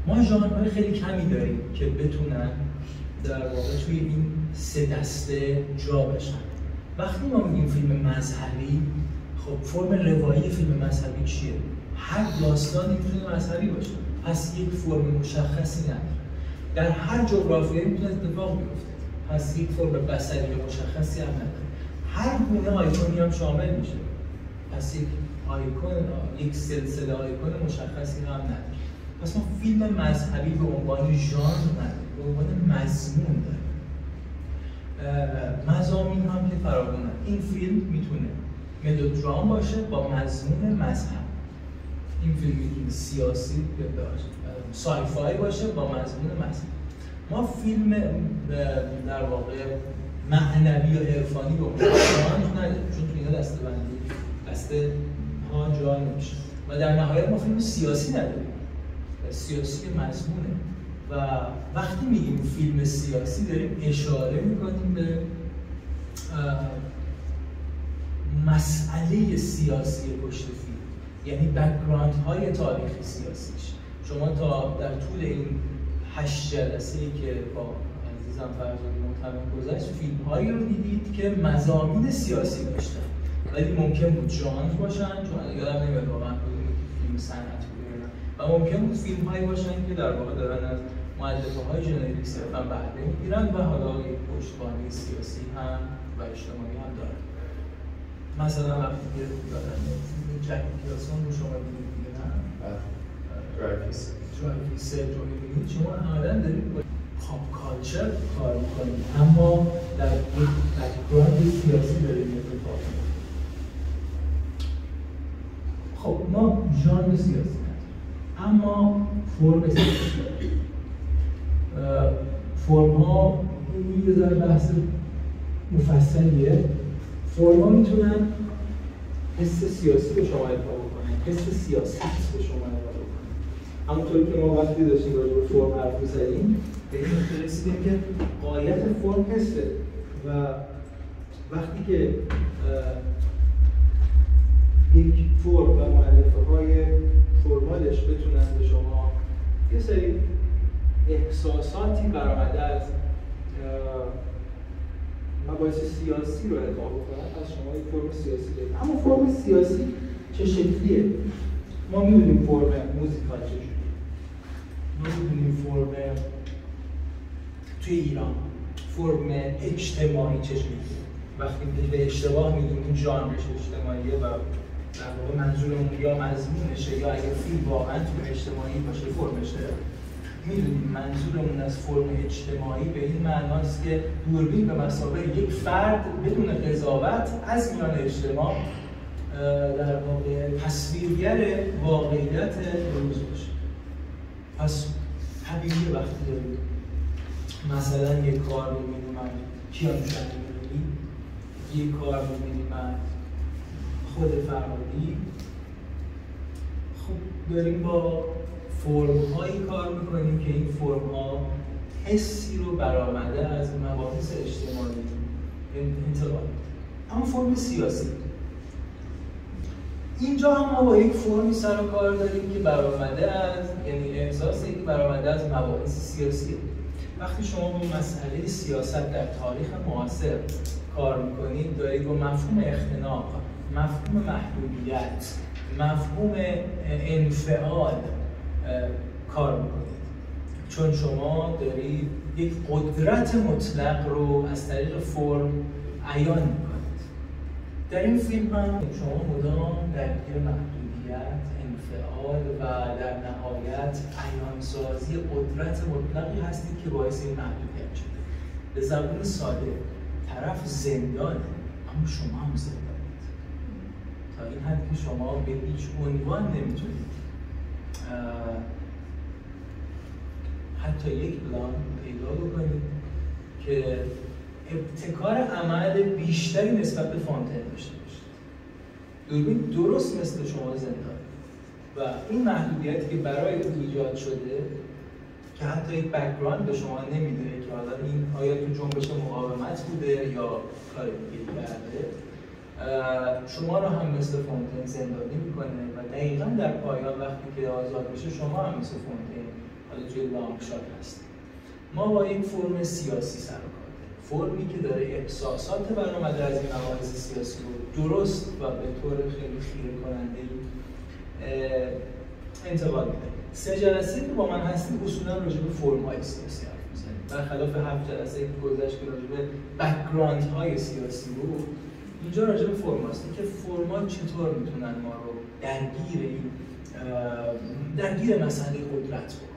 ما ژانرهای خیلی کمی داریم که بتونن در واقع توی این سه دسته جا بشن. وقتی ما میگیم فیلم مذهبی، خب فرم روایی فیلم مذهبی چیه؟ هر داستانی میتونه مذهبی باشه، پس یک فرم مشخصی نداره. در هر جغرافیایی میتونه اتفاق بیفته، پس یک فرم بصری مشخصی هم نداره. هر گونه آیکونی هم شامل میشه، پس یک آیکون، یک سلسله آیکون مشخصی هم نداره. پس ما فیلم مذهبی به عنوان ژانر نداریم، به عنوان مضمون داریم. مضامین هم که فراوانه. این فیلم میتونه ملودرام باشه با مضمون مذهب. این فیلم میتونه سیاسی باشه، سایفای باشه با مضمون مذهب. ما فیلم در واقع معنوی یا عرفانی رو نداریم، چون تو اینا دسته بندی دسته ها جا نمیشه. و در نهایت ما فیلم سیاسی نداریم، سیاسی مضمونه. و وقتی میگیم فیلم سیاسی داریم اشاره میکنیم به مسئله سیاسی پشت فیلم، یعنی بک‌گراند های تاریخی سیاسیش. شما تا در طول این 8 جلسه‌ای که با عزیزم فرزاد محترم گذشت فیلم هایی رو دیدید که مضامین سیاسی داشتن، ولی ممکن بود ژانر باشن، چون یادم نمیاد واقعا فیلم صنعت بودن، و ممکن بود فیلم هایی باشن که در واقع دارن از مؤلفه های ژنریک صرفا بهره میگیرن و حالا یک پشتوانه سیاسی هم و اجتماعی هم دارن. مثلا وقتی که دارن جک نیکلسون رو شما دیدید دیگه نه؟ درایفیس رو می‌بینید، شما عملاً دارید با پاپ کالچر کار می‌کنید، اما در یک بک‌گراند سیاسی دارید اتفاق می‌افته. خب ما ژانر سیاسی نداریم، اما فرم سیاسی داریم. فرم‌ها یه ذره بحث مفصلیه. فرم‌ها میتونن حس سیاسی به شما ارائه کنن، حس سیاسی به شما ارائه کنن. همونطوری که ما وقتی داشتیم راجع به فرم حرف می‌زدیم، به این نتیجه رسیدیم که غایت فرم حسه و وقتی که یک فرم و مؤلفه‌های فرمالش بتونن به شما یه سری احساساتی برآمده از مباحث سیاسی رو ارائه کنن، از شما یک فرم سیاسی دارید. اما فرم سیاسی چه شکلیه؟ ما می‌دونیم فرم موزیکال چجوریه، ما می‌دونیم فرم توی ایران فرم اجتماعی چجوریه. وقتی به اشتباه میگیم این ژانرش اجتماعیه و در واقع منظورمون یا مضمونشه یا اگه فیلم واقعا توی اجتماعی باشه فرمشه، میدونیم منظورمون از فرم اجتماعی به این معناست که دوربین به مثابه یک فرد بدون قضاوت از میان اجتماع در واقع تصویرگر واقعیت روز باشه. پس طبیعیه وقتی داریم مثلا یک کار رو می‌بینیم من کیانوش امیرعلی، یک کار رو می‌بینیم من خود فرهادی، خب داریم با فرم‌هایی کار می‌کنیم که این فرم‌ها حسی رو برآمده از مباحث اجتماعی انتقال. اما فرم سیاسی اینجا هم ما با یک فرمی سر و کار داریم که برآمده از، یعنی احساسی که برآمده از مباحث سیاسی. وقتی شما با مسئله سیاست در تاریخ معاصر کار می‌کنید، دارید با مفهوم اختناق، مفهوم محدودیت، مفهوم انفعال کار میکنید، چون شما دارید یک قدرت مطلق رو از طریق فرم عیان میکنید. در این فیلم هم شما مدام درگیر محدودیت، انفعال و در نهایت عیانسازی قدرت مطلقی هستید که باعث این محدودیت شده. به زبان ساده طرف زندانه، اما شما هم زندانید. تا این حد که شما به هیچ عنوان نمیتونید حتی یک پلان پیدا بکنید که ابتکار عمل بیشتری نسبت به فانتن داشته باشید. دوربین درست مثل شما زندان و این محدودیتی که برای او ایجاد شده که حتی یک بک‌گراند به شما نمیده که حالا این آیا تو جنبش مقاومت بوده یا کار دیگه کرده، شما رو هم مثل فونتین زندانی میکنه و دقیقاً در پایان وقتی که آزاد میشه شما هم مثل فونتین حالا توی لانگ شات هست. ما با یک فرم سیاسی سر و کار داریم، فرمی که داره احساسات برآمده از این مباحث سیاسی رو درست و به طور خیلی خیره کننده‌ای انتقال میده. 3 جلسه که با من هستیم اصولا راجع به فرم‌های سیاسی حرف میزنیم، برخلاف 7 جلسه که گذشت که راجع به بک‌گراندهای سیاسی بود، اینجا راجع به فرم هست که فرما چطور میتونن ما رو درگیر مسئله قدرت بکنن.